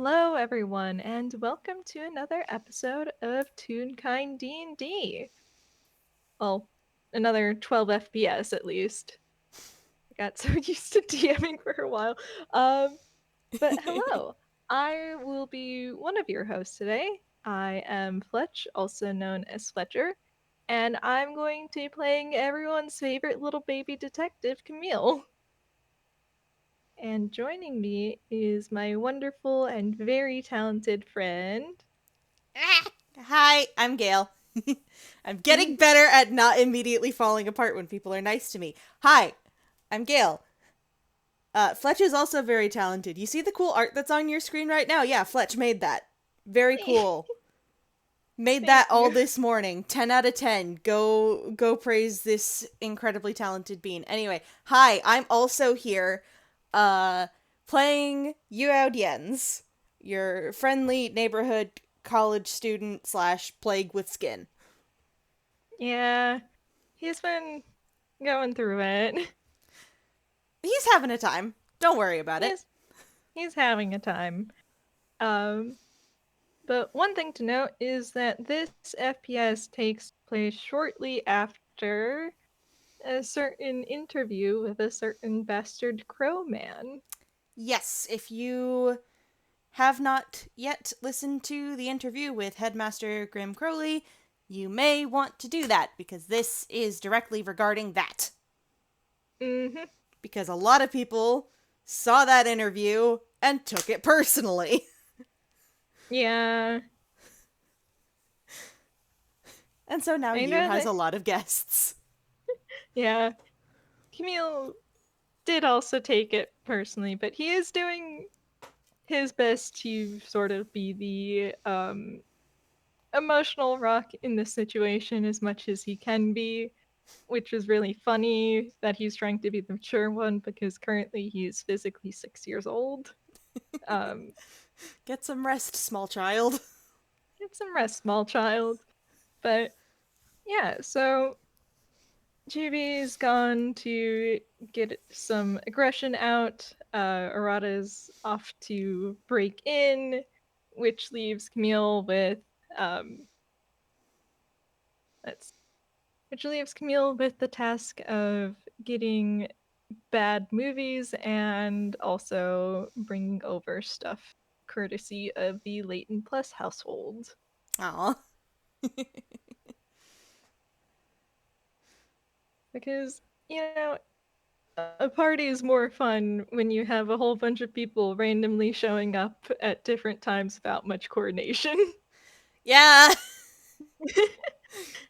Hello, everyone, and welcome to another episode of Toonkind D&D. Well, another 12 FPS at least. I got so used to DMing for a while. Um, but hello, I will be one of your hosts today. I am Fletch, also known as Fletcher, and I'm going to be playing everyone's favorite little baby detective, Camille. And joining me is my wonderful and very talented friend. Hi, I'm Gail. I'm getting better at not immediately falling apart when people are nice to me. Hi, I'm Gail. Fletch is also very talented. You see the cool art that's on your screen right now? Yeah, Fletch made that. Very cool. Made Thank that all you. this morning. 10 out of 10. Go praise this incredibly talented bean. Anyway, hi, I'm also here playing Yu Diens, your friendly neighborhood college student slash plague with skin. Yeah, he's been going through it. He's having a time. Don't worry about it. He's he's having a time. Um, but one thing to note is that this FPS takes place shortly after a certain interview with a certain bastard crow man. Yes, if you have not yet listened to the interview with Headmaster Grimm Crowley, you may want to do that because this is directly regarding that. Mm-hmm. Because a lot of people saw that interview and took it personally. Yeah, And so now I you know has that. a lot of guests. Yeah, Camille did also take it personally, but he is doing his best to sort of be the emotional rock in this situation as much as he can be, which is really funny that he's trying to be the mature one because currently he's physically 6 years old. Um, Get some rest, small child. get some rest, small child. But yeah, so GB's gone to get some aggression out. Arata's off to break in, which leaves Camille with um, let's which leaves Camille with the task of getting bad movies and also bringing over stuff courtesy of the Leighton Plus household. Aw. Because, you know, a party is more fun when you have a whole bunch of people randomly showing up at different times without much coordination. Yeah.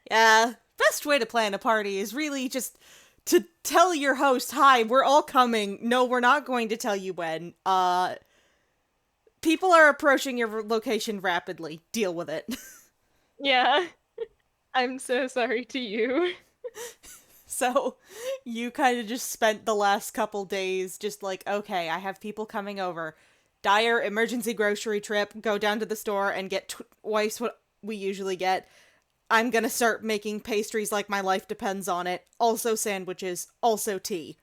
Yeah. Best way to plan a party is really just to tell your host, hi, we're all coming. No, we're not going to tell you when. People are approaching your location rapidly. Deal with it. Yeah, I'm so sorry to you. So, you kind of just spent the last couple days just like, okay, I have people coming over. Dire emergency grocery trip, go down to the store and get twice what we usually get. I'm gonna start making pastries like my life depends on it. Also sandwiches, also tea.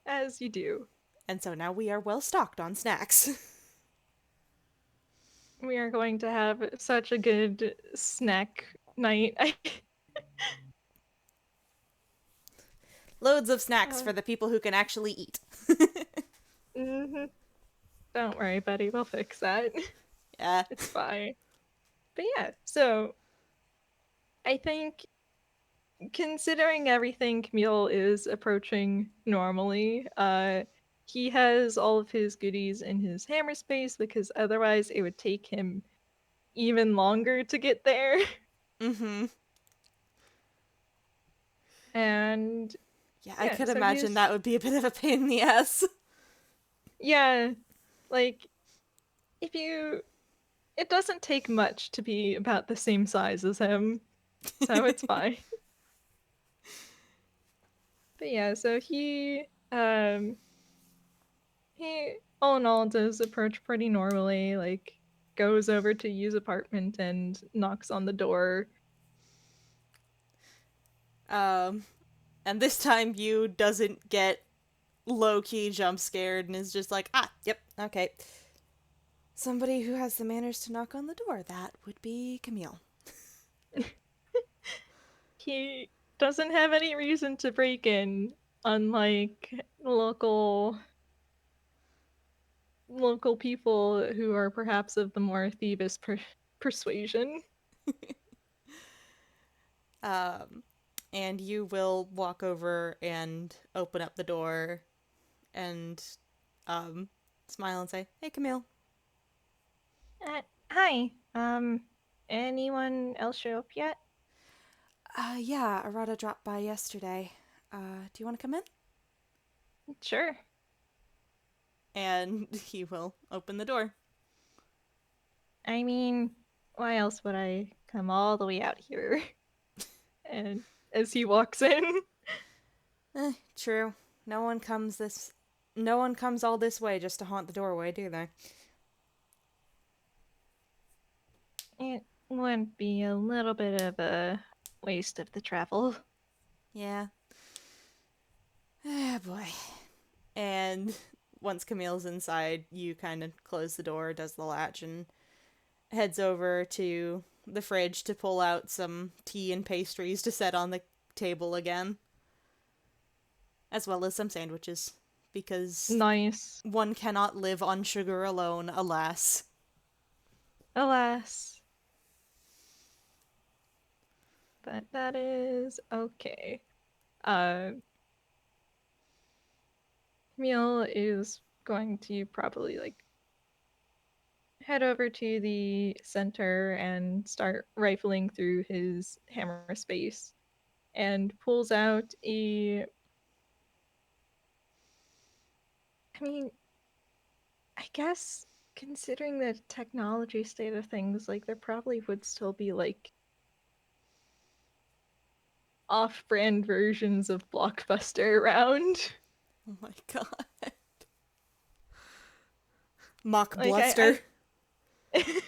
As you do. And so now we are well stocked on snacks. We are going to have such a good snack night. Loads of snacks uh, for the people who can actually eat. mhm. Don't worry, buddy. We'll fix that. Yeah. It's fine. But yeah, so I think considering everything Camille is approaching normally, he has all of his goodies in his hammer space because otherwise it would take him even longer to get there. Mm-hmm. And Yeah, I yeah, could so imagine he's that would be a bit of a pain in the ass. yeah, like if you it doesn't take much to be about the same size as him, so it's fine. But yeah, so he all in all does approach pretty normally, like goes over to Yu's apartment and knocks on the door. um, and this time you doesn't get low key jump scared and is just like, ah, yep, okay. Somebody who has the manners to knock on the door. That would be Camille. He doesn't have any reason to break in, unlike local people who are perhaps of the more thievish persuasion. Um, and you will walk over and open up the door and um, smile and say, "Hey, Camille." Hi. Anyone else show up yet? Yeah, Arata dropped by yesterday. Do you want to come in? Sure. And he will open the door. I mean, why else would I come all the way out here? And as he walks in, True. No one comes this. No one comes all this way just to haunt the doorway, do they? it would be a little bit of a waste of the travel. Yeah. Ah, boy. And once Camille's inside, you kind of close the door, does the latch, and heads over to the fridge to pull out some tea and pastries to set on the table again, as well as some sandwiches, because Nice. one cannot live on sugar alone, alas. Alas. But that is okay. Uh, Camille is going to probably like head over to the center and start rifling through his hammer space and pulls out I mean, I guess considering the technology state of things, like there probably would still be like off-brand versions of Blockbuster around. Oh my god. Mock Like bluster. I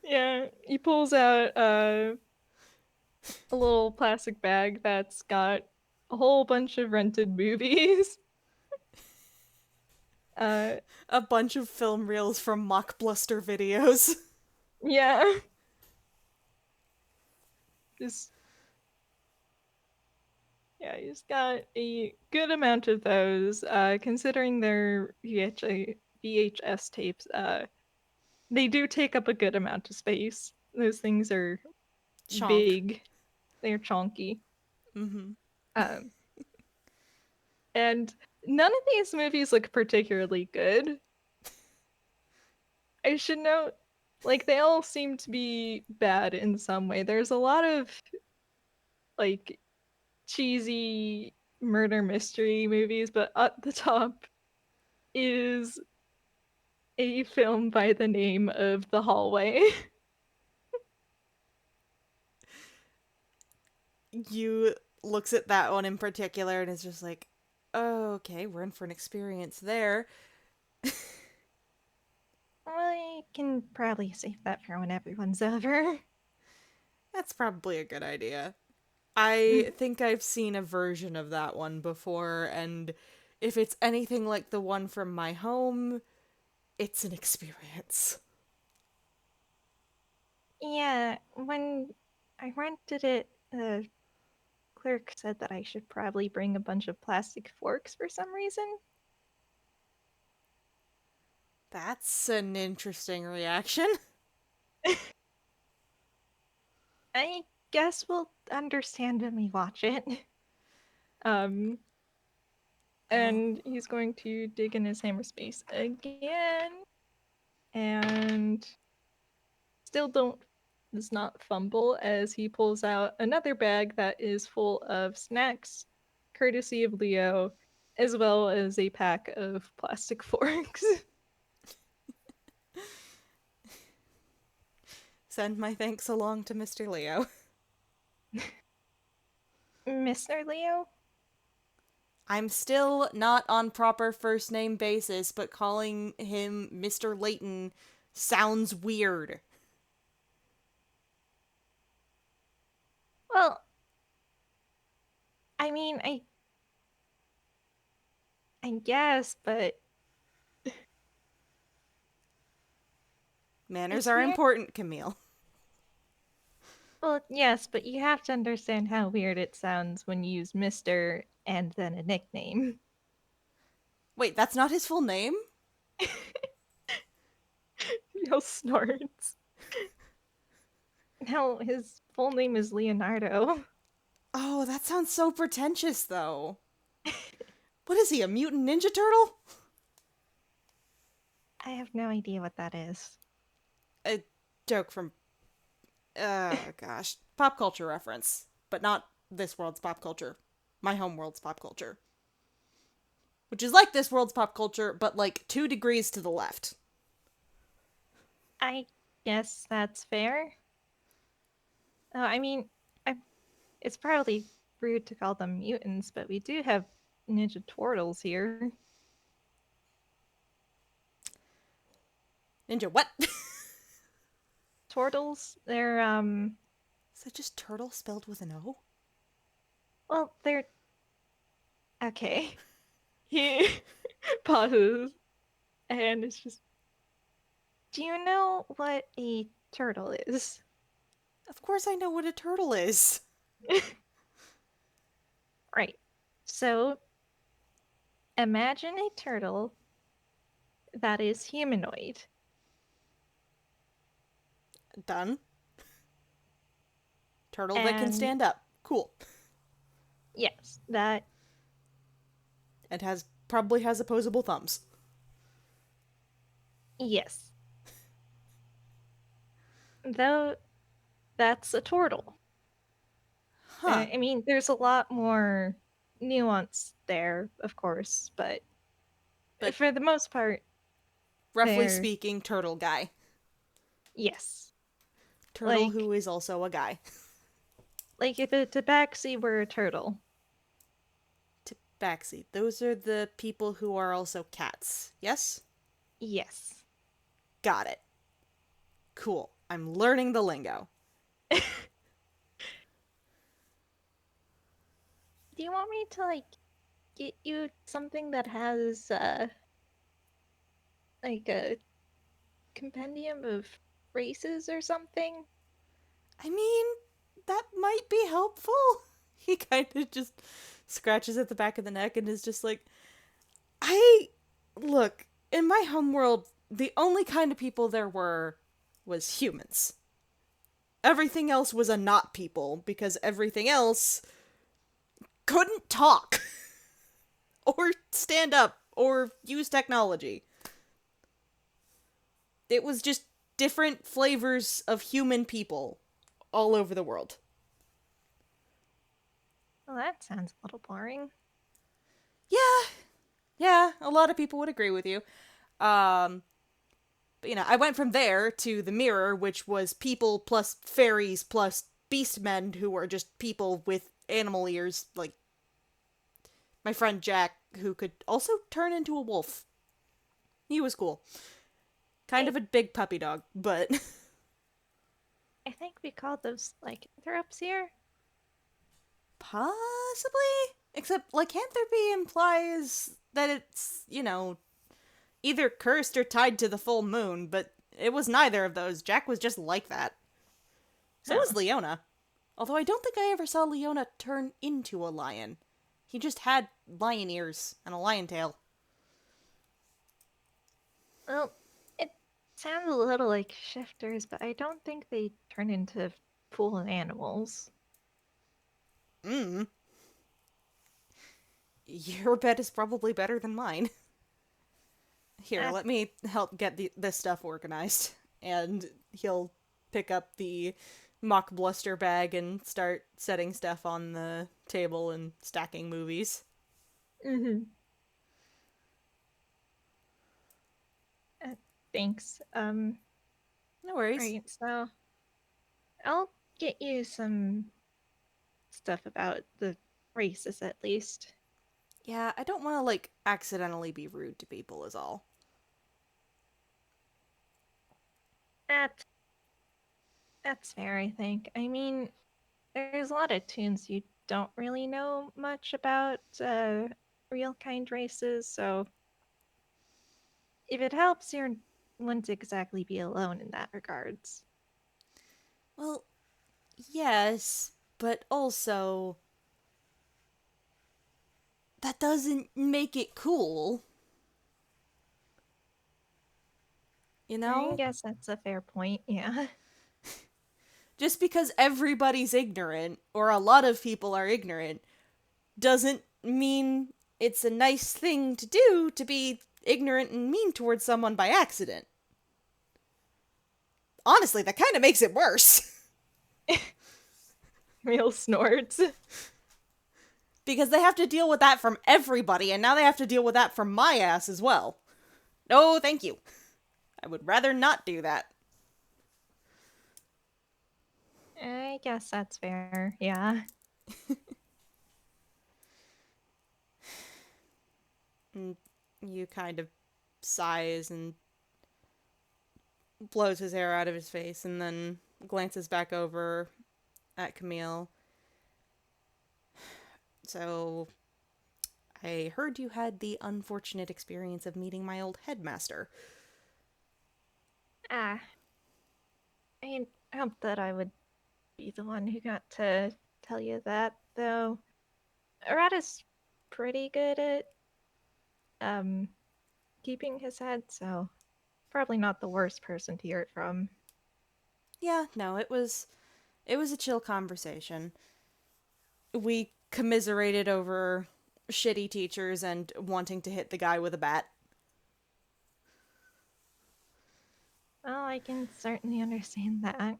yeah, he pulls out a little plastic bag that's got a whole bunch of rented movies. Uh, A bunch of film reels from mock bluster videos. yeah, just yeah, he's got a good amount of those. Considering they're VHS tapes, they do take up a good amount of space. Those things are Chonk. big. They're chonky. Mm-hmm. Um, and none of these movies look particularly good. I should note, like, they all seem to be bad in some way. There's a lot of, like, cheesy murder mystery movies, but at the top is a film by the name of The Hallway. You looks at that one in particular and is just like, oh, okay, we're in for an experience there. I can probably save that for when everyone's over. That's probably a good idea. I think I've seen a version of that one before, and if it's anything like the one from my home, it's an experience. Yeah, when I rented it, the clerk said that I should probably bring a bunch of plastic forks for some reason. That's an interesting reaction. I guess we'll understand when we watch it. Um, Oh. and he's going to dig in his hammer space again, and still don't does not fumble as he pulls out another bag that is full of snacks, courtesy of Leo, as well as a pack of plastic forks. Send my thanks along to Mr. Leo. Mr. Leo? I'm still not on proper first name basis, but calling him Mr. Layton sounds weird. Well, I mean, I I guess, but Manners it's are weird. important, Camille. Well, yes, but you have to understand how weird it sounds when you use Mr. and then a nickname. Wait, that's not his full name? No snorts. No, his full name is Leonardo. Oh, that sounds so pretentious, though. What is he, a mutant ninja turtle? I have no idea what that is. A joke from, gosh, pop culture reference. But not this world's pop culture. My home world's pop culture. Which is like this world's pop culture, but like 2 degrees to the left. I guess that's fair. I mean, I, it's probably rude to call them mutants, but we do have Ninja Turtles here. Ninja what? Is Turtles, they're, that just turtle spelled with an O? well, they're, okay. He pauses, and it's just, do you know what a turtle is? Of course I know what a turtle is. Right. So imagine a turtle that is humanoid. Done. Turtle that can And stand up. Cool. yes, that, And probably has opposable thumbs. yes. Though that's a turtle. Huh. I mean, there's a lot more nuance there, of course, but But for the most part, roughly they're, speaking, turtle guy. yes. Turtle Like, who is also a guy. like if a tabaxi were a turtle. Tabaxi. Those are the people who are also cats. Yes? Yes. Got it. Cool. I'm learning the lingo. Do you want me to like get you something that has like a compendium of races or something? I mean, that might be helpful. He kind of just scratches at the back of the neck and is just like, I. Look, in my homeworld, the only kind of people there were was humans. Everything else was a not people because everything else couldn't talk or stand up or use technology. It was just different flavors of human people all over the world. Well, that sounds a little boring. Yeah, yeah, a lot of people would agree with you. Um, but, I went from there to the mirror, which was people plus fairies plus beastmen who are just people with animal ears, like my friend Jack, who could also turn into a wolf. He was cool. Kind I of a big puppy dog, but I think we call those lycanthropes here. possibly. Except lycanthropy implies that it's, either cursed or tied to the full moon, but it was neither of those. Jack was just like that. So was Oh. Leona. Although I don't think I ever saw Leona turn into a lion. He just had lion ears and a lion tail. Well, it sounds a little like shifters, but I don't think they turn into full animals. Mmm. Your bet is probably better than mine. Here, Ah, let me help get this stuff organized. And he'll pick up the mock bluster bag and start setting stuff on the table and stacking movies. mm-hmm. uh, Thanks. No worries. Right, so I'll get you some stuff about the races at least. Yeah, I don't want to, accidentally be rude to people, is all. That that's fair, I think. I mean, there's a lot of tunes you don't really know much about real kind races, so if it helps, you wouldn't exactly be alone in that regards. Well, yes, but also that doesn't make it cool, you I know? guess that's a fair point, yeah. Just because everybody's ignorant, or a lot of people are ignorant, doesn't mean it's a nice thing to do to be ignorant and mean towards someone by accident. Honestly, that kind of makes it worse. Real snorts. Because they have to deal with that from everybody, and now they have to deal with that from my ass as well. No, thank you. I would rather not do that. I guess that's fair, yeah. And you kind of sighs and blows his hair out of his face and then glances back over at Camille. So, I heard you had the unfortunate experience of meeting my old headmaster. Ah, I hope that I would be the one who got to tell you that, though. Arata's pretty good at, um, keeping his head, so probably not the worst person to hear it from. Yeah, no, it was a chill conversation. We commiserated over shitty teachers and wanting to hit the guy with a bat. Well, I can certainly understand that.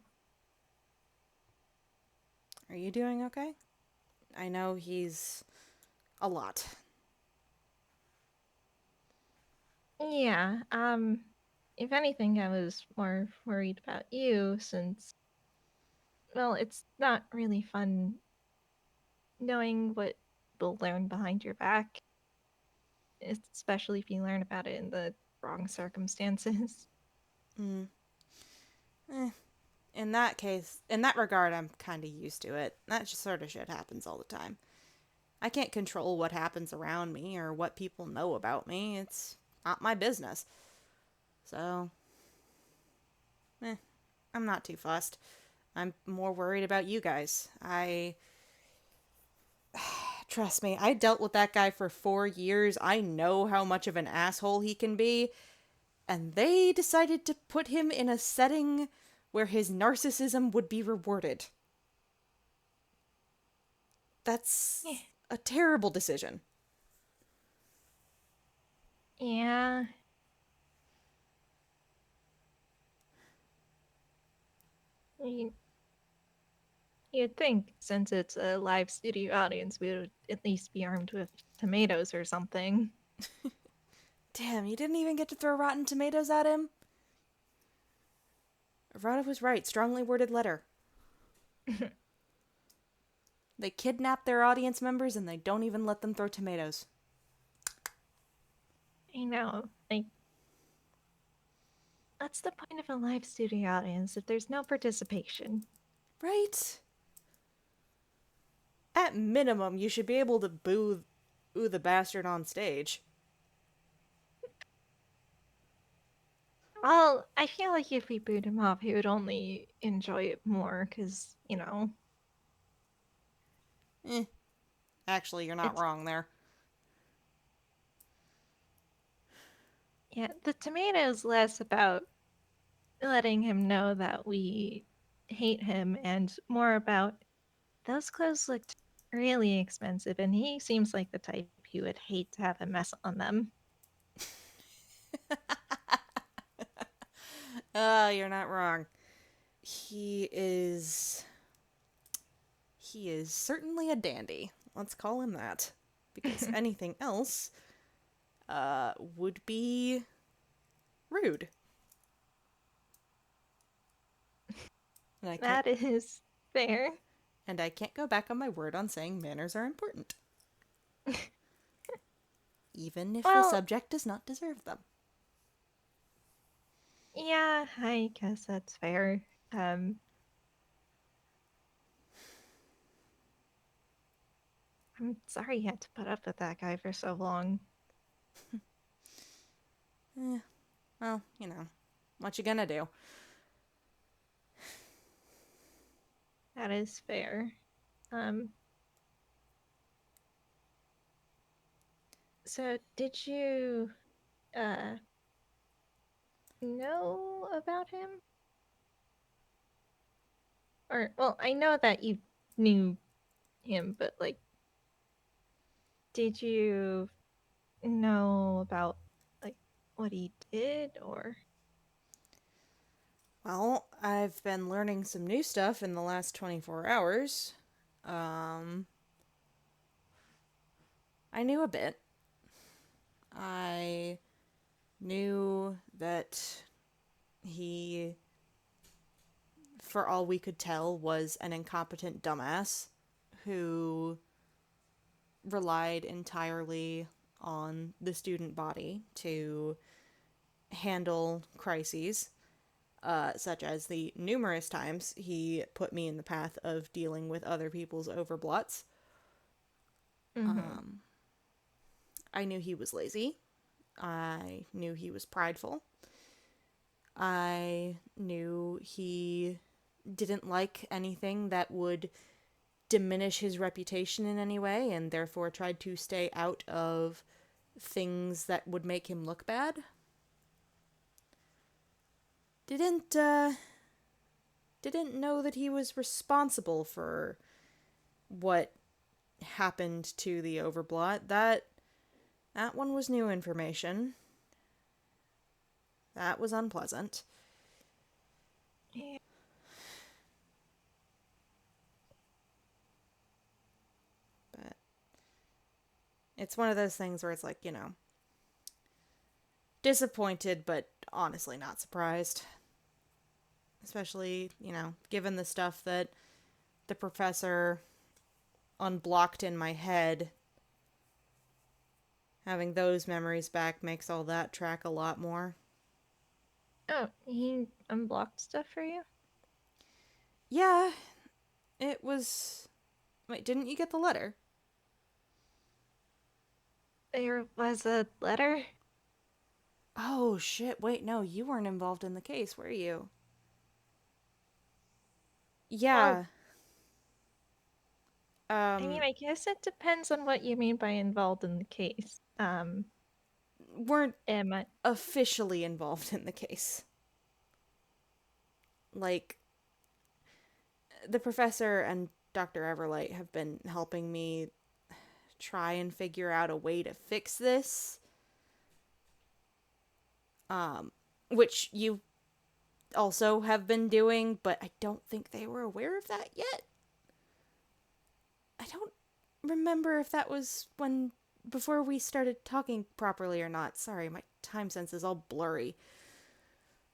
Are you doing okay? I know he's a lot. Yeah, if anything, I was more worried about you since, well, it's not really fun knowing what people learn behind your back, especially if you learn about it in the wrong circumstances. Mm. Eh, in that case, in that regard, I'm kind of used to it. That sort of shit happens all the time. I can't control what happens around me or what people know about me. It's not my business. So, eh, I'm not too fussed. I'm more worried about you guys. Trust me, I dealt with that guy for 4 years. I know how much of an asshole he can be. And they decided to put him in a setting where his narcissism would be rewarded. Yeah. That's a terrible decision. Yeah. You, you'd think, since it's a live studio audience, we would at least be armed with tomatoes or something. Damn, you didn't even get to throw rotten tomatoes at him? Rhoda was right. Strongly worded letter. They kidnap their audience members and they don't even let them throw tomatoes. I know, like, that's the point of a live studio audience if there's no participation. Right? At minimum, you should be able to boo the bastard on stage. Well, I feel like if we boot him off, he would only enjoy it more, because, Eh, actually, you're not it's, wrong there. yeah, the tomatoes less about letting him know that we hate him and more about those clothes looked really expensive, and he seems like the type who would hate to have a mess on them. You're not wrong. He is. He is certainly a dandy. Let's call him that. Because anything else, would be rude. And I can't That is fair. and I can't go back on my word on saying manners are important. Even if the Well, subject does not deserve them. yeah, I guess that's fair. Um, I'm sorry you had to put up with that guy for so long. Well, what you gonna do? That is fair. Um, so did you uh know about him? Or well, I know that you knew him, but like did you know about like what he did or Well, I've been learning some new stuff in the last 24 hours. Um, I knew a bit. I knew that he, for all we could tell, was an incompetent dumbass who relied entirely on the student body to handle crises, such as the numerous times he put me in the path of dealing with other people's overblots. mm-hmm. I knew he was lazy. I knew he was prideful. I knew he didn't like anything that would diminish his reputation in any way and therefore tried to stay out of things that would make him look bad. Didn't didn't know that he was responsible for what happened to the Overblot. That one was new information. That was unpleasant. Yeah. But it's one of those things where it's like, disappointed, but honestly not surprised. Especially, given the stuff that the professor unblocked in my head. Having those memories back makes all that track a lot more. Oh, he unblocked stuff for you? Yeah, it was. Wait, didn't you get the letter? There was a letter? Oh, shit. Wait, no, you weren't involved in the case, were you? Well, Yeah. I mean, Um, I guess it depends on what you mean by involved in the case. weren't Am I? officially involved in the case. Like, the professor and Dr. Everlight have been helping me try and figure out a way to fix this. Um, which you also have been doing, but I don't think they were aware of that yet. I don't remember if that was when before we started talking properly or not. Sorry, my time sense is all blurry.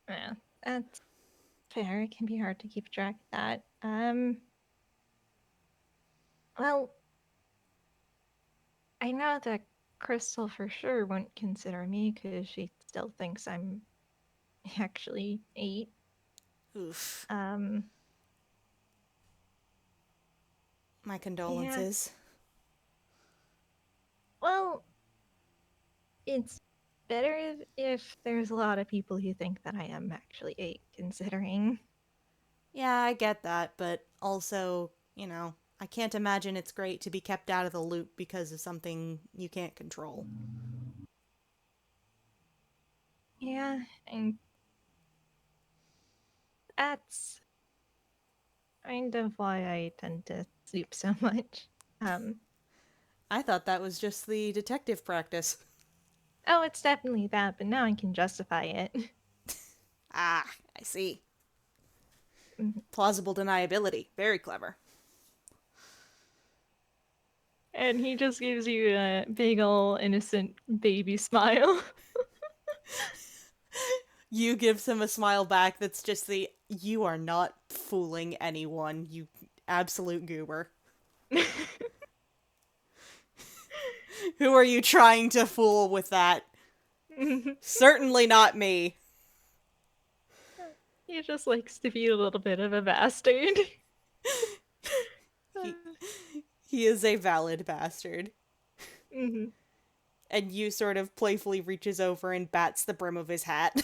Yeah, that's fair. It can be hard to keep track of that. Well, I know that Crystal for sure wouldn't consider me because she still thinks I'm actually 8. Oof. Um, My yeah. condolences. Well, it's better if there's a lot of people who think that I am actually 8, considering. Yeah, I get that, but also, I can't imagine it's great to be kept out of the loop because of something you can't control. Yeah, and that's kind of why I tend to sleep so much. Um, I thought that was just the detective practice. oh, it's definitely that, but now I can justify it. Ah, I see. Plausible deniability. Very clever. And he just gives you a big ol' innocent baby smile. You gives him a smile back that's just you are not fooling anyone, you absolute goober. Who are you trying to fool with that? Certainly not me. He just likes to be a little bit of a bastard. He He is a valid bastard. Hmm. And you sort of playfully reaches over and bats the brim of his hat.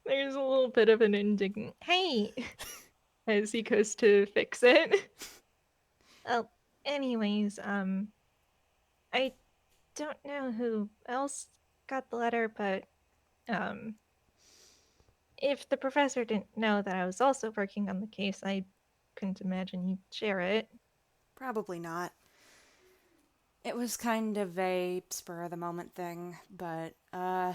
There's a little bit of an indignant hey as he goes to fix it. Oh, anyways, I don't know who else got the letter, but um, if the professor didn't know that I was also working on the case, I couldn't imagine he'd share it. Probably not. It was kind of a spur of the moment thing, but I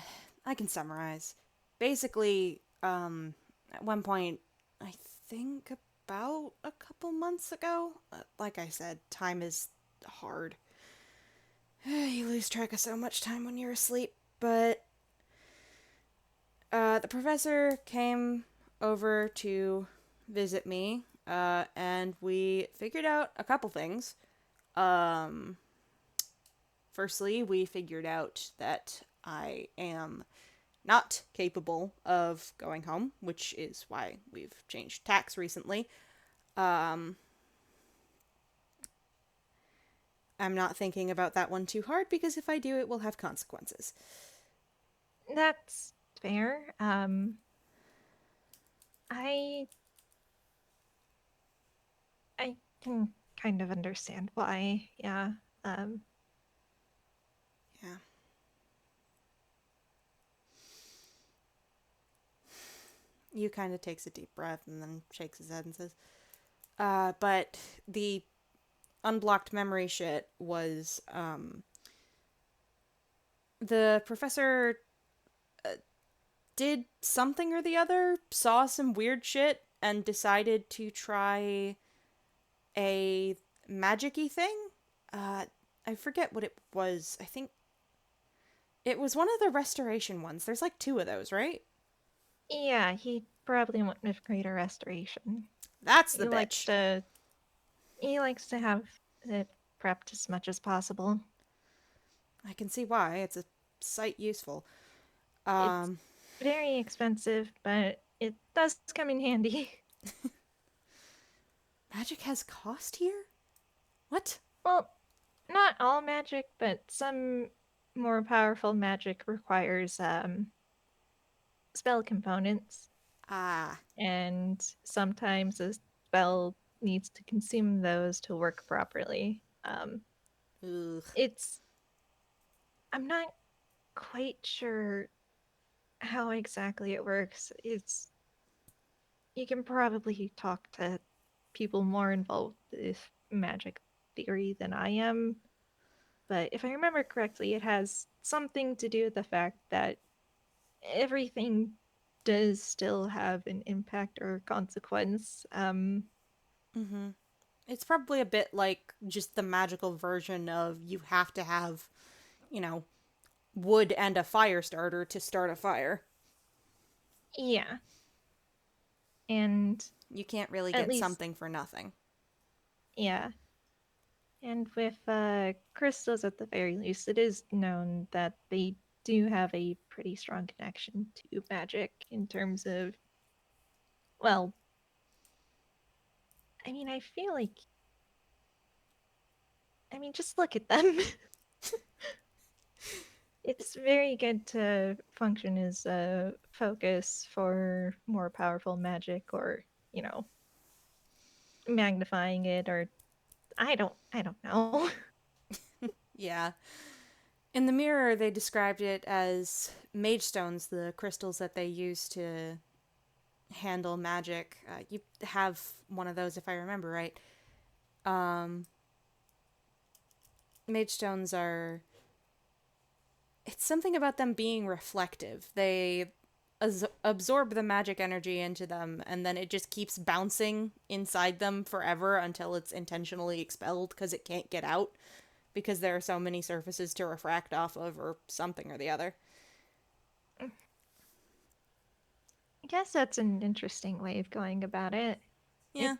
can summarize. Basically, at one point, I think about a couple months ago, like I said, time is hard. You lose track of so much time when you're asleep, but the professor came over to visit me, and we figured out a couple things. Um, Firstly, we figured out that I am not capable of going home, which is why we've changed tax recently. Um, I'm not thinking about that one too hard because if I do, it will have consequences. That's fair. I I can kind of understand why. Yeah. Um, Yeah. You kind of takes a deep breath and then shakes his head and says, but the unblocked memory shit was, the professor did something or the other, saw some weird shit, and decided to try a magic-y thing. Uh, I forget what it was. I think it was one of the restoration ones. There's like two of those, right? yeah, he probably went with greater restoration. That's the He likes bitch. to he likes to have it prepped as much as possible. I can see why. It's a sight useful. It's Um, very expensive, but it does come in handy. Magic has cost here? What? Well, not all magic, but some more powerful magic requires spell components, Ah, and sometimes a spell needs to consume those to work properly. ugh. It's I'm not quite sure how exactly it works. It's you can probably talk to people more involved with magic theory than I am, but if I remember correctly, it has something to do with the fact that everything does still have an impact or consequence. Mm-hmm. It's probably a bit like just the magical version of you have to have, you know, wood and a fire starter to start a fire. Yeah, and You can't really at get least, something for nothing. yeah. And with crystals, at the very least, it is known that they do have a pretty strong connection to magic in terms of, well, I mean, I feel like, I mean, just look at them. It's very good to function as a focus for more powerful magic or, you know, magnifying it or I don't know. Yeah. In the mirror, they described it as mage stones, the crystals that they use to handle magic. You have one of those, if I remember right. Um, Mage stones are. It's something about them being reflective. They absorb the magic energy into them, and then it just keeps bouncing inside them forever until it's intentionally expelled because it can't get out because there are so many surfaces to refract off of, or something or the other. I guess that's an interesting way of going about it. It Yeah,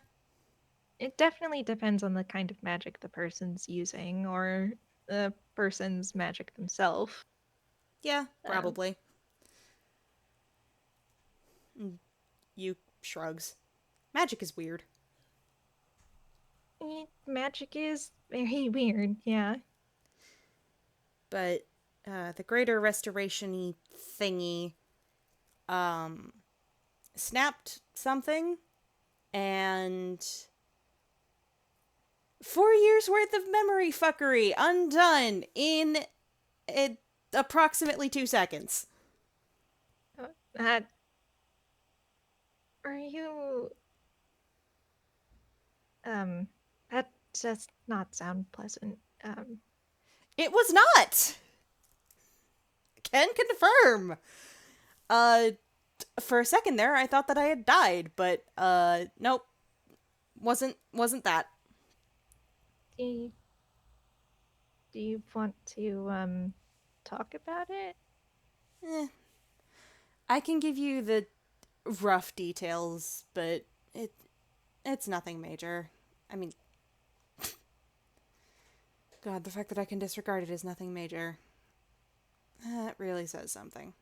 it definitely depends on the kind of magic the person's using or the person's magic themselves. yeah, Um, probably. You shrugs. Magic is weird. Magic is very weird, yeah. But the greater restoration-y thingy um, snapped something, and 4 years worth of memory fuckery undone in approximately 2 seconds. That are you um that does not sound pleasant. It was not. Can confirm. Uh, for a second there, I thought that I had died, but nope, wasn't that. do you, do you want to talk about it? Eh, I can give you the rough details, but it's nothing major. I mean, God, the fact that I can disregard it is nothing major. That really says something.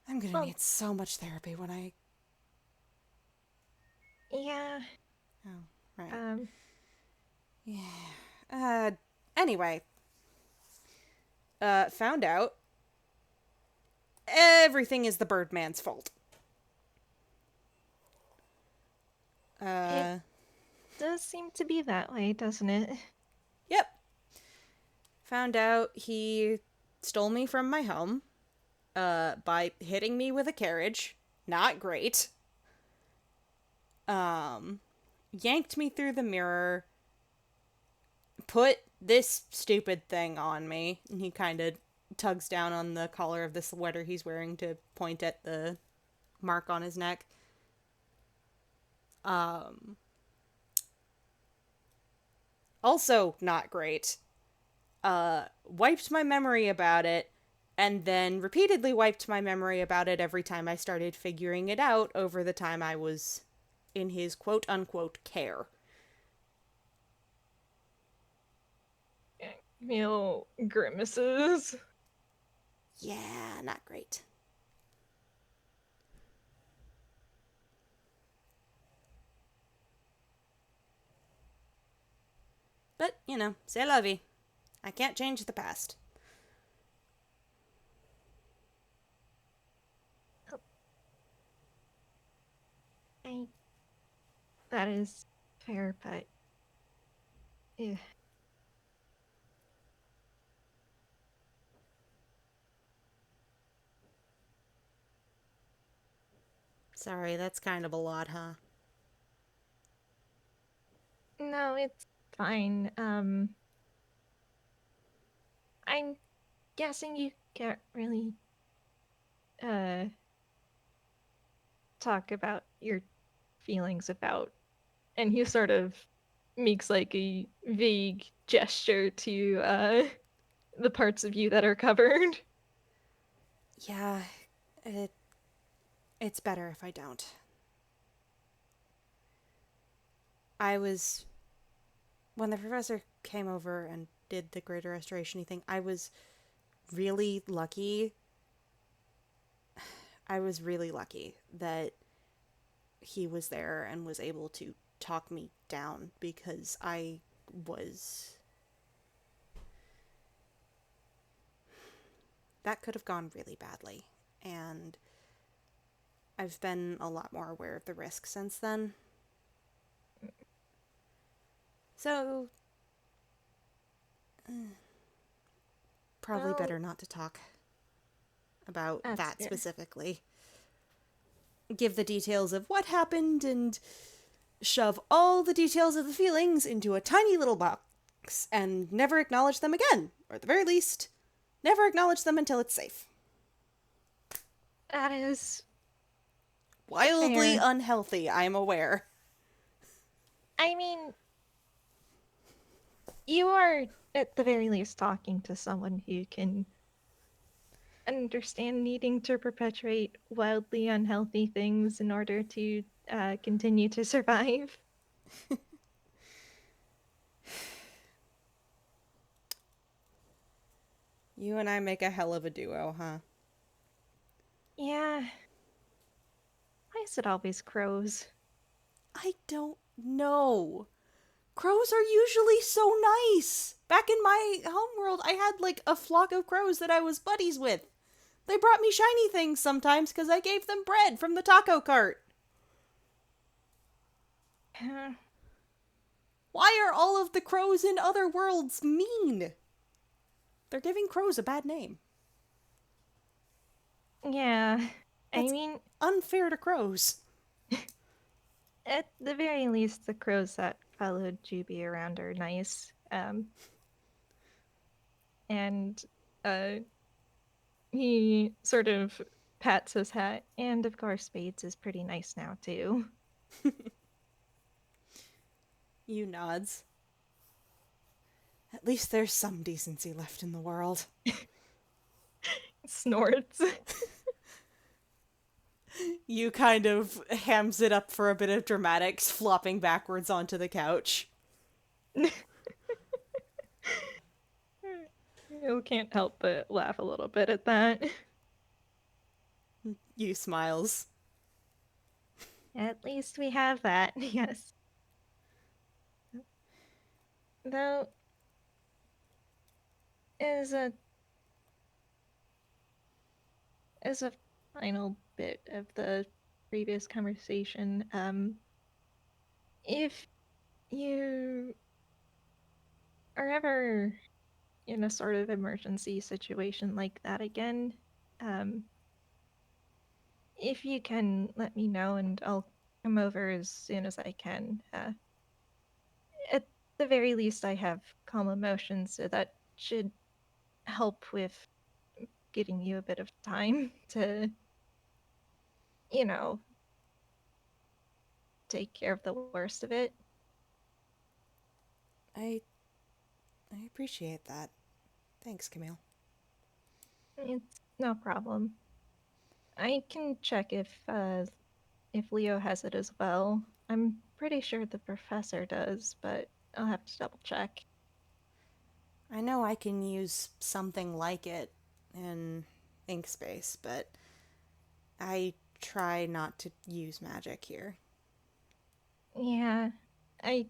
I'm gonna Well, need so much therapy when I. yeah. Oh, right. Um Yeah. Anyway, found out everything is the Birdman's fault. it Uh, does seem to be that way, doesn't it? yep. Found out he stole me from my home, by hitting me with a carriage. Not great. Um, Yanked me through the mirror, put this stupid thing on me, and he kind of tugs down on the collar of the sweater he's wearing to point at the mark on his neck. Um, Also not great. Wiped my memory about it, and then repeatedly wiped my memory about it every time I started figuring it out over the time I was in his quote unquote care. Camille grimaces. Yeah, not great. But, c'est la vie. I can't change the past. I that is fair, but eh. Sorry, that's kind of a lot, huh? No, it's fine. I'm guessing you can't really uh talk about your feelings about, and he sort of makes like a vague gesture to the parts of you that are covered. Yeah, it it's better if I don't. I was when the professor came over and did the greater restoration thing, I was really lucky. I was really lucky that he was there and was able to talk me down because I was. That could have gone really badly. And I've been a lot more aware of the risk since then. So, probably Well, better not to talk about that's that fair. specifically. Give the details of what happened and shove all the details of the feelings into a tiny little box and never acknowledge them again. Or at the very least, never acknowledge them until it's safe. That is Wildly fair. unhealthy, I'm aware. I mean, you are at the very least talking to someone who can understand needing to perpetuate wildly unhealthy things in order to continue to survive. You and I make a hell of a duo, huh? Yeah. Why is it always crows? I don't know. Crows are usually so nice. Back in my homeworld, I had like a flock of crows that I was buddies with. They brought me shiny things sometimes because I gave them bread from the taco cart. Why are all of the crows in other worlds mean? They're giving crows a bad name. Yeah, I That's mean, unfair to crows. at the very least, the crows that followed Juby around are nice. And uh, he sort of pats his hat, and of course, Spades is pretty nice now too. You nods. At least there's some decency left in the world. Snorts. You kind of hams it up for a bit of dramatics, flopping backwards onto the couch. You can't help but laugh a little bit at that. You smiles. At least we have that, yes. Though, as a as a final bit of the previous conversation, if you are ever in a sort of emergency situation like that again, um, if you can let me know and I'll come over as soon as I can. At the very least, I have calm emotions, so that should help with getting you a bit of time to, you know, take care of the worst of it. I appreciate that. Thanks, Camille. It's no problem. I can check if Leo has it as well. I'm pretty sure the professor does, but I'll have to double check. I know I can use something like it in Inkspace, but I try not to use magic here. Yeah, I.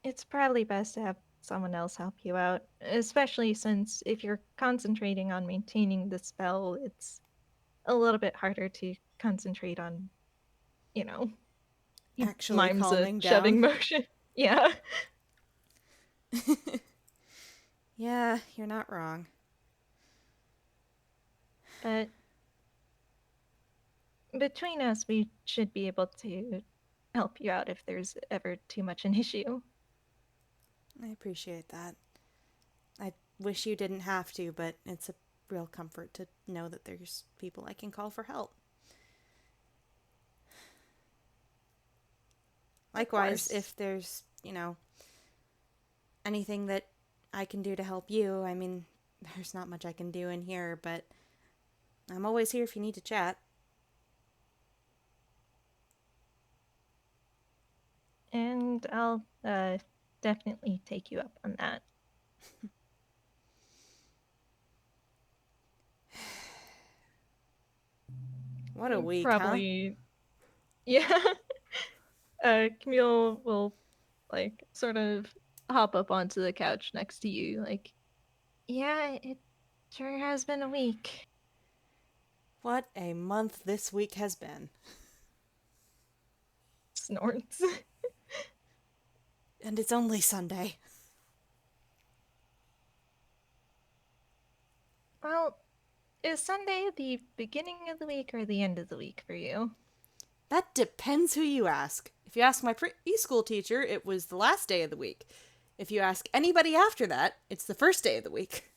It's probably best to have someone else help you out, especially since if you're concentrating on maintaining the spell, it's a little bit harder to concentrate on, you know, he Actually mimes a calming shoving down. motion. Yeah. Yeah, you're not wrong. But between us, we should be able to help you out if there's ever too much an issue. I appreciate that. I wish you didn't have to, but it's a real comfort to know that there's people I can call for help. Likewise, if there's, anything that I can do to help you, I mean, there's not much I can do in here, but I'm always here if you need to chat. And I'll definitely take you up on that. What a week, huh? Probably, yeah. Camille will like sort of hop up onto the couch next to you, like, yeah, it sure has been a week. What a month this week has been. Snorts. And it's only Sunday. Well, is Sunday the beginning of the week or the end of the week for you? That depends who you ask. If you ask my preschool teacher, it was the last day of the week. If you ask anybody after that, it's the first day of the week.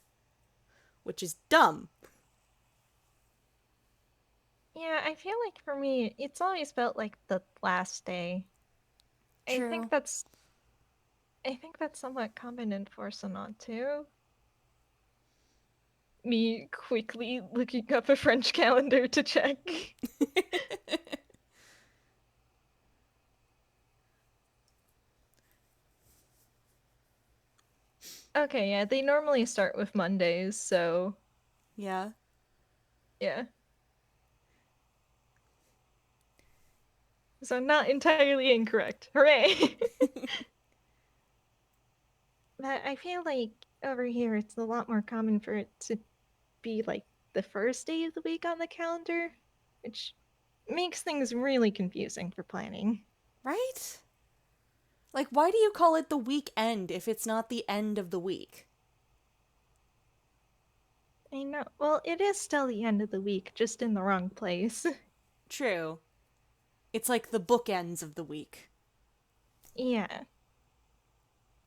Which is dumb. Yeah, I feel like for me, it's always felt like the last day. I True. think that's I think that's somewhat common in Forsanant too. Me quickly looking up a French calendar to check. Okay, yeah, they normally start with Mondays, so Yeah. yeah. So not entirely incorrect. Hooray! But I feel like over here it's a lot more common for it to be like the first day of the week on the calendar, which makes things really confusing for planning. Right? Like, why do you call it the weekend if it's not the end of the week? I know. Well, it is still the end of the week, just in the wrong place. True. It's like the bookends of the week. Yeah.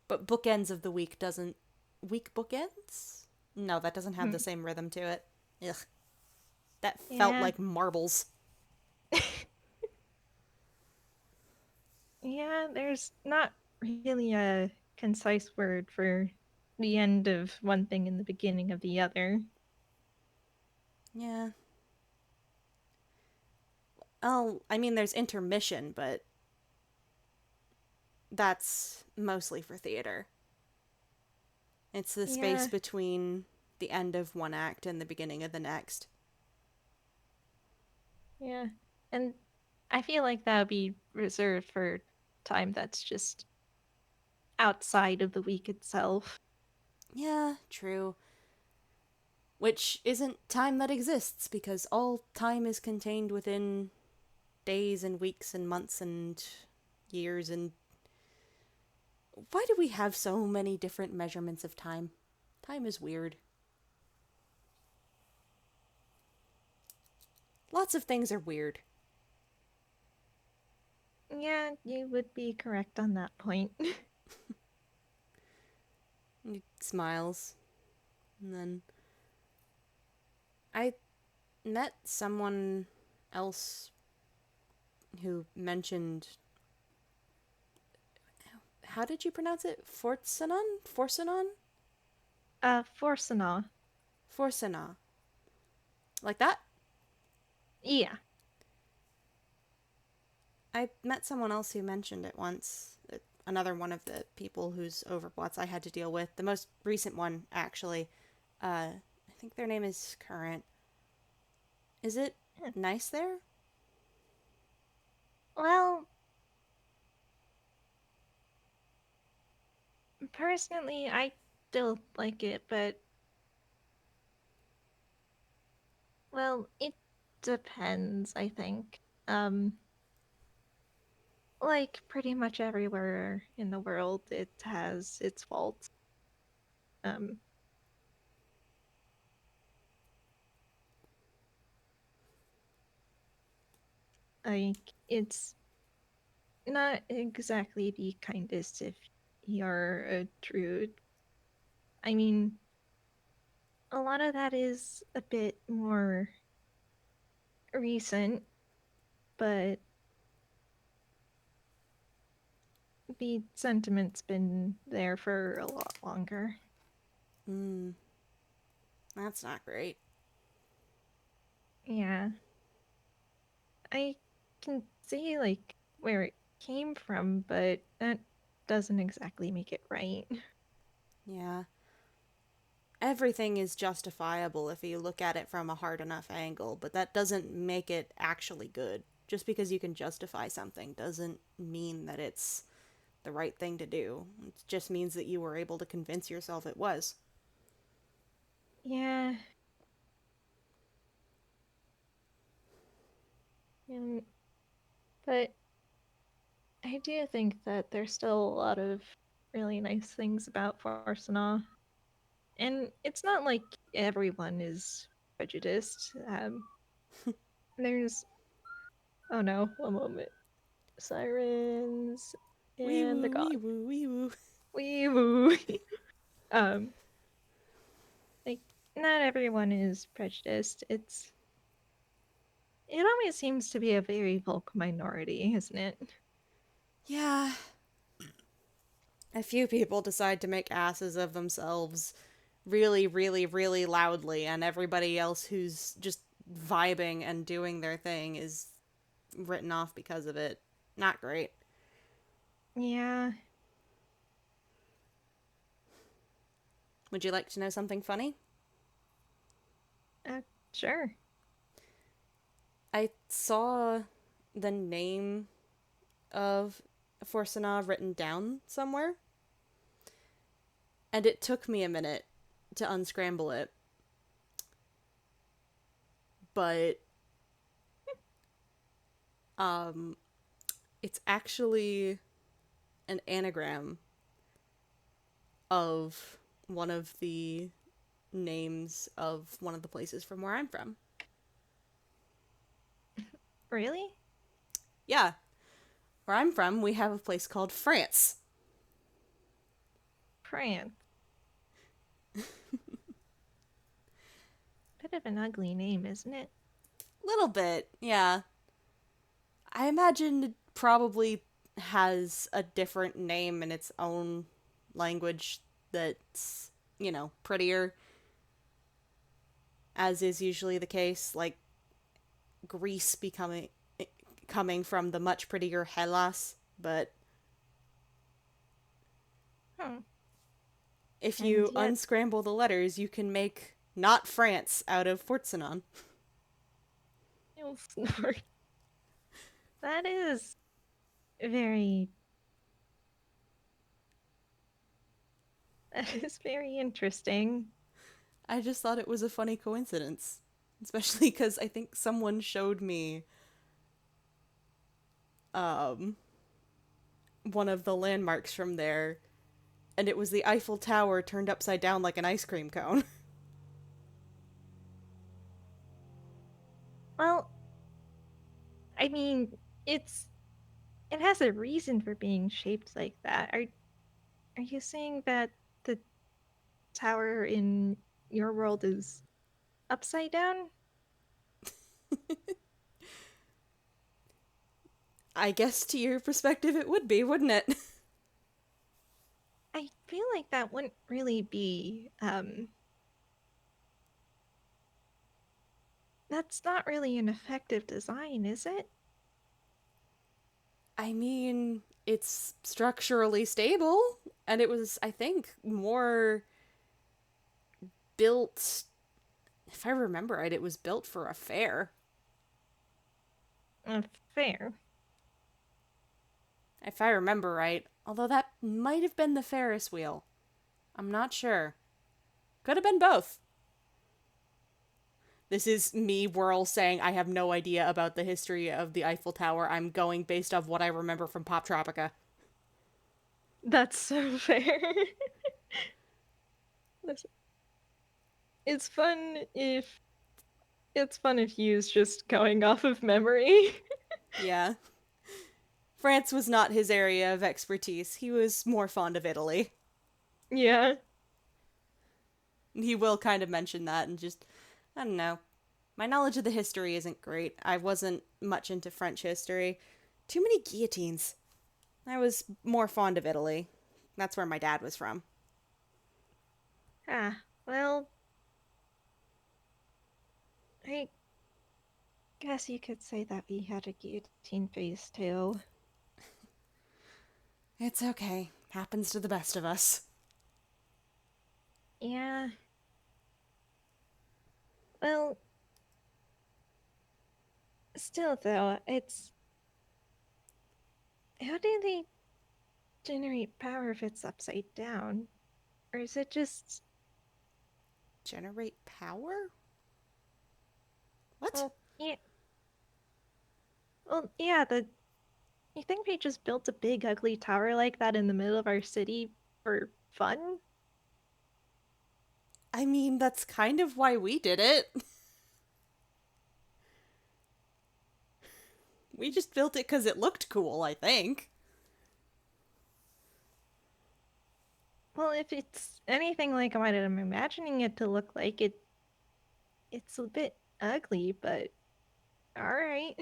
But bookends of the week doesn't. Week bookends? No, that doesn't have Hmm. the same rhythm to it. Ugh. That felt Yeah. like marbles. Yeah, there's not really a concise word for the end of one thing and the beginning of the other. Yeah. Oh, I mean, there's intermission, but that's mostly for theater. It's the space Yeah, between the end of one act and the beginning of the next. yeah. And I feel like that would be reserved for time that's just outside of the week itself. Yeah, true. Which isn't time that exists because all time is contained within days and weeks and months and years. And why do we have so many different measurements of time? Time is weird. Lots of things are weird. Yeah, you would be correct on that point. He smiles. And then I met someone else who mentioned, how did you pronounce it? Fortsanon? Forsanon? Forcina. Forsana. Like that? Yeah. I met someone else who mentioned it once. Another one of the people whose overblots I had to deal with. The most recent one, actually. I think their name is Current. Is it Hmm. nice there? Well, personally, I still like it, but well, it depends, I think. Like pretty much everywhere in the world, it has its faults. Um, like it's not exactly the kindest if you're a druid. I mean, a lot of that is a bit more recent, but the sentiment's been there for a lot longer. Hmm, that's not great. Yeah, I can see like where it came from, but that doesn't exactly make it right. Yeah. Everything is justifiable if you look at it from a hard enough angle, but that doesn't make it actually good. Just because you can justify something doesn't mean that it's the right thing to do. It just means that you were able to convince yourself it was. Yeah, and but I do think that there's still a lot of really nice things about Farsana. And it's not like everyone is prejudiced. There's, oh no, one moment. Sirens Wee and the woo, wee god. woo, wee woo. Wee woo. um, like, not everyone is prejudiced. It always seems to be a very vocal minority, isn't it? Yeah, a few people decide to make asses of themselves really, really, really loudly, and everybody else who's just vibing and doing their thing is written off because of it. Not great. Yeah, Would you like to know something funny? uh, sure. I saw the name of Forsana written down somewhere, and it took me a minute to unscramble it, but um, it's actually an anagram of one of the names of one of the places from where I'm from. Really? Yeah, where I'm from, we have a place called France. France. Bit of an ugly name, isn't it? Little bit, yeah. I imagine it probably has a different name in its own language that's, prettier, as is usually the case, like Greece becoming coming from the much prettier Hellas, but Hmm. if And you yet, unscramble the letters, you can make not France out of Fortsanon. you'll snort. That is very. That is very interesting. I just thought it was a funny coincidence, especially because I think someone showed me um, one of the landmarks from there, and it was the Eiffel Tower turned upside down like an ice cream cone. Well, I mean, it's it has a reason for being shaped like that. Are you saying that the tower in your world is upside down? I guess to your perspective it would be, wouldn't it? I feel like that wouldn't really be that's not really an effective design, is it? I mean, it's structurally stable, and it was, I think, more built. If I remember right, it was built for a fair. Fair. If I remember right, although that might have been the Ferris wheel. I'm not sure. Could have been both. This is me, Whirl, saying I have no idea about the history of the Eiffel Tower. I'm going based off what I remember from Pop Tropica. That's so fair. Listen, it's fun if it's fun if Hugh's just going off of memory. Yeah. France was not his area of expertise. He was more fond of Italy. Yeah. He will kind of mention that and just, I don't know. My knowledge of the history isn't great. I wasn't much into French history. Too many guillotines. I was more fond of Italy. That's where my dad was from. Ah, well, I guess you could say that we had a guillotine phase too. It's okay. Happens to the best of us. Yeah. Well, still though, it's how do they generate power if it's upside down? Or is it just Generate power? What? well, yeah, well, yeah, the you think we just built a big ugly tower like that in the middle of our city for fun? I mean, that's kind of why we did it. We just built it because it looked cool, I think. Well, if it's anything like what I'm imagining it to look like, it's a bit ugly, but all right.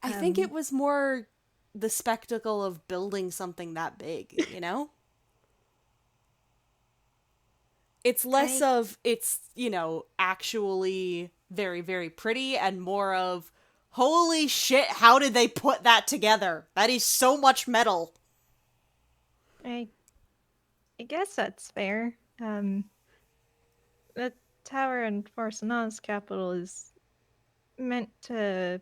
I think it Um, was more the spectacle of building something that big, you know? It's less I of actually very, very pretty and more of holy shit, how did they put that together? That is so much metal. I I guess that's fair. The tower in Forsanon's capital is meant to.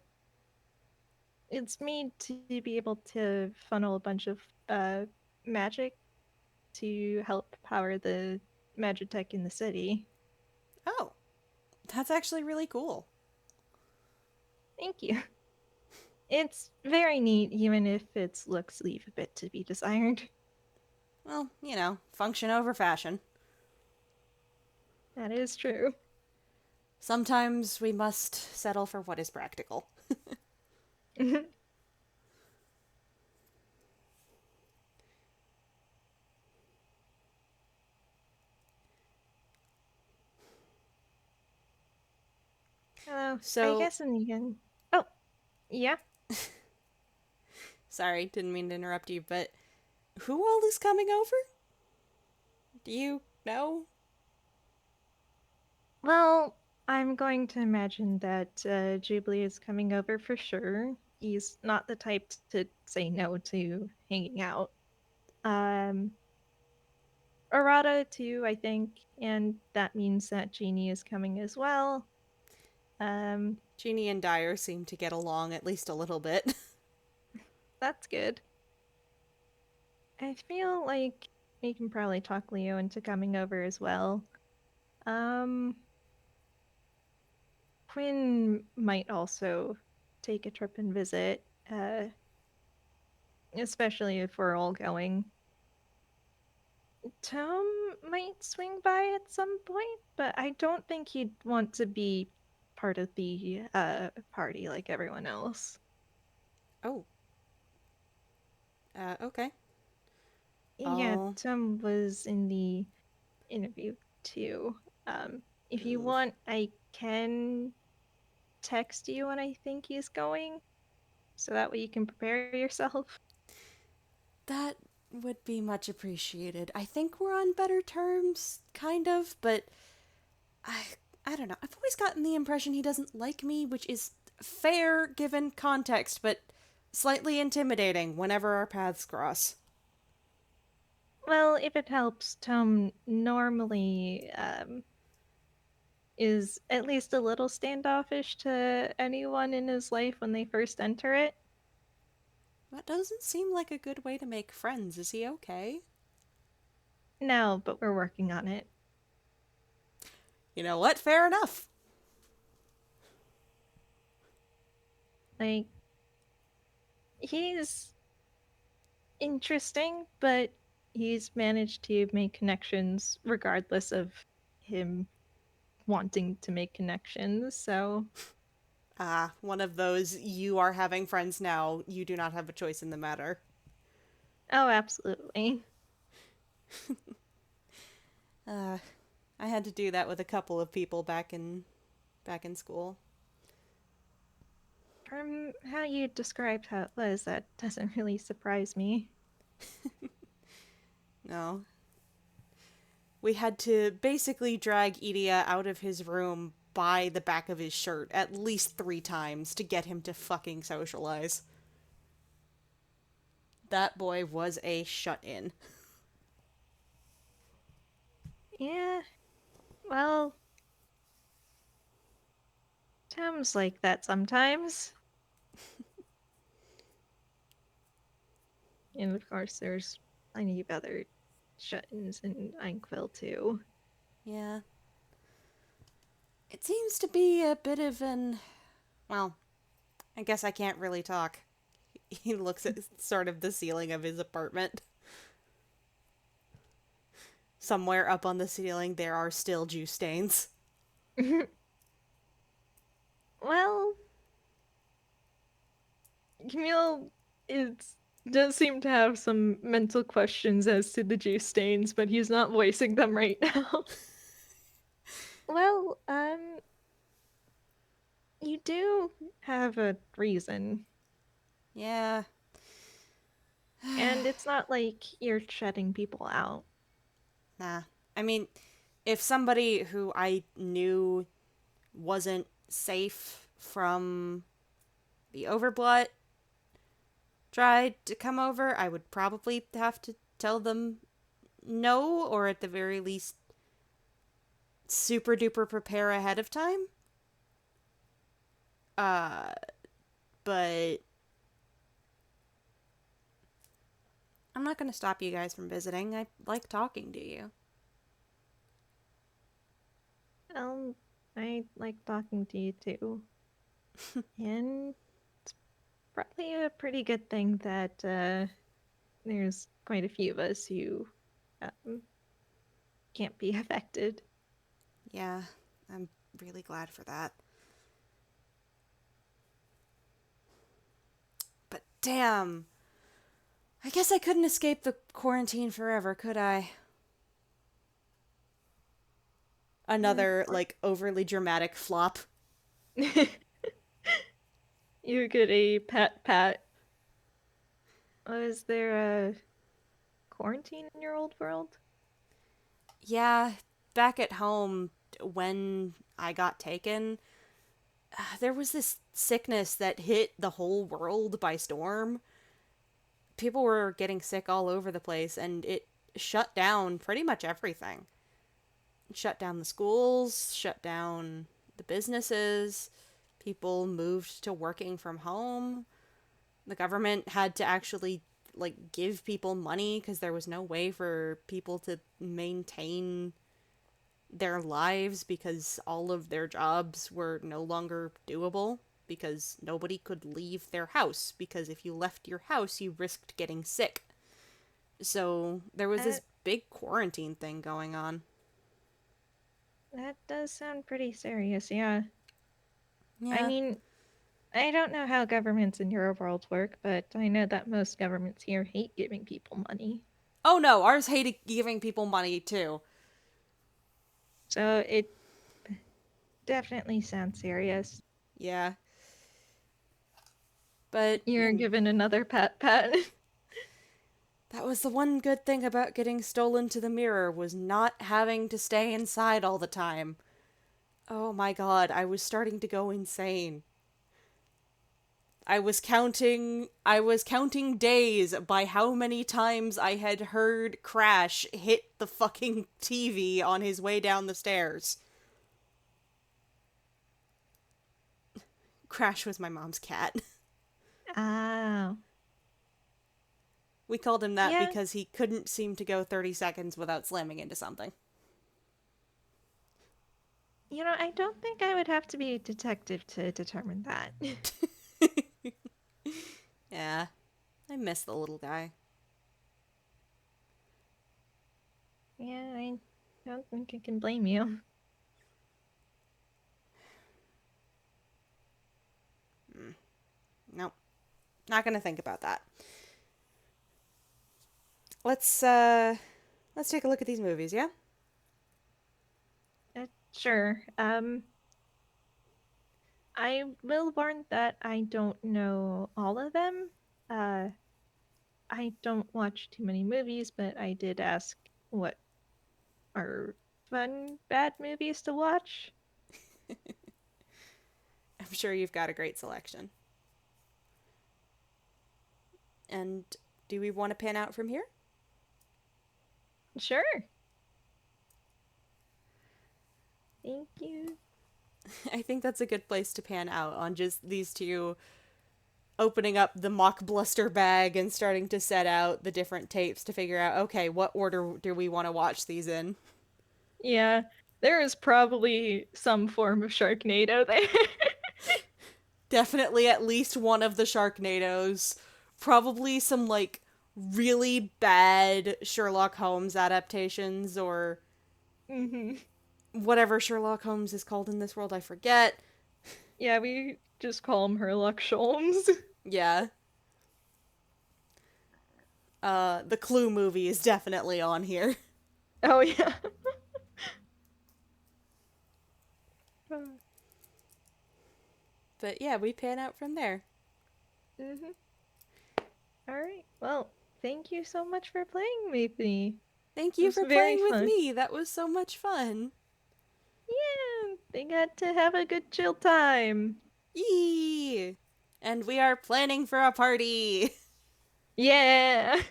It's made to be able to funnel a bunch of magic to help power the Magitech in the city. Oh, that's actually really cool. Thank you. It's very neat, even if its looks leave a bit to be desired. Well, function over fashion. That is true. Sometimes we must settle for what is practical. Hello. I So, guess in the end. Oh, yeah. sorry, didn't mean to interrupt you, but who all is coming over? Do you know? Well, I'm going to imagine that Jubilee is coming over for sure. He's not the type to say no to hanging out. Um, Arata too, I think, and that means that Jeannie is coming as well. Um, Jeannie and Dyer seem to get along at least a little bit. that's good. I feel like we can probably talk Leo into coming over as well. Um, Quinn might also take a trip and visit, especially if we're all going. Tom might swing by at some point, but I don't think he'd want to be part of the party like everyone else. Oh, okay. Yeah, Oh, Tom was in the interview too. If you ooh. want, I can text you when I think he's going, so that way you can prepare yourself. That would be much appreciated. I think we're on better terms, kind of, but I I don't know. I've always gotten the impression he doesn't like me, which is fair given context, but slightly intimidating whenever our paths cross. Well, if it helps, Tom normally is at least a little standoffish to anyone in his life when they first enter it. That doesn't seem like a good way to make friends. Is he okay? No, but we're working on it. You know what? Fair enough. Like, he's interesting, but he's managed to make connections regardless of him wanting to make connections. So, Ah, one of those you are having friends now, you do not have a choice in the matter. oh, absolutely. Uh, I had to do that with a couple of people back in school. From how you described how it was, that doesn't really surprise me. No. We had to basically drag Idia out of his room by the back of his shirt at least 3 times to get him to fucking socialize. That boy was a shut in. Yeah, well, Tom's like that sometimes. And of course, there's plenty of other shut-ins in Einquill too. Yeah. It seems to be a bit of an. Well, I guess I can't really talk. He looks at sort of the ceiling of his apartment. Somewhere up on the ceiling, there are still juice stains. Well, Camille is does seem to have some mental questions as to the juice stains, but he's not voicing them right now. Well, you do have a reason, Yeah. and it's not like you're shutting people out. Nah. I mean, if somebody who I knew wasn't safe from the Overblot tried to come over, I would probably have to tell them no, or at the very least, super duper prepare ahead of time. Uh, but I'm not going to stop you guys from visiting. I like talking to you. Um, I like talking to you too. And it's probably a pretty good thing that there's quite a few of us who um, can't be affected. Yeah, I'm really glad for that. But damn, I guess I couldn't escape the quarantine forever, could I? Another, Or- like, overly dramatic flop. You get a pat. Was there a quarantine in your old world? Yeah, back at home, when I got taken, there was this sickness that hit the whole world by storm. People were getting sick all over the place, and it shut down pretty much everything. It shut down the schools, shut down the businesses. People moved to working from home. The government had to actually like give people money because there was no way for people to maintain their lives because all of their jobs were no longer doable because nobody could leave their house because if you left your house you risked getting sick. So there was this That big quarantine thing going on. that does sound pretty serious, yeah. I Yeah. mean, I don't know how governments in your world work, but I know that most governments here hate giving people money. Oh no, ours hated giving people money too. So it definitely sounds serious. Yeah. But You're given another pat. that was the one good thing about getting stolen to the mirror was not having to stay inside all the time. Oh my god, I was starting to go insane. I was counting days by how many times I had heard Crash hit the fucking TV on his way down the stairs. Crash was my mom's cat. Oh. We called him that Yeah, because he couldn't seem to go 30 seconds without slamming into something. I don't think I would have to be a detective to determine that. Yeah, I miss the little guy. Yeah, I don't think I can blame you. Nope, not gonna think about that. Let's take a look at these movies, yeah? Sure. I will warn that I don't know all of them. Uh, I don't watch too many movies, but I did ask what are fun, bad movies to watch. I'm sure you've got a great selection. And do we want to pan out from here? Sure. Thank you. I think that's a good place to pan out on just these two opening up the mock bluster bag and starting to set out the different tapes to figure out, okay, what order do we want to watch these in? Yeah, there is probably some form of Sharknado there. Definitely at least one of the Sharknadoes. Probably some, like, really bad Sherlock Holmes adaptations or hmm whatever Sherlock Holmes is called in this world, I forget. Yeah, we just call him Herlock Sholmes. Yeah. The Clue movie is definitely on here. Oh, yeah. But yeah, we pan out from there. hmm All right. Well, thank you so much for playing with me. Thank It you was for very playing with fun. me. That was so much fun. Yeah, they got to have a good chill time. Yee! And we are planning for a party. Yeah.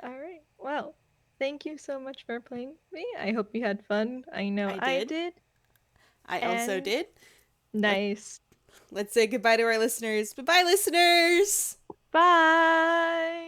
All right. Well, thank you so much for playing with me. I hope you had fun. I know I I did. did. I also And did. Let, nice. let's say goodbye to our listeners. Bye bye, listeners! Bye!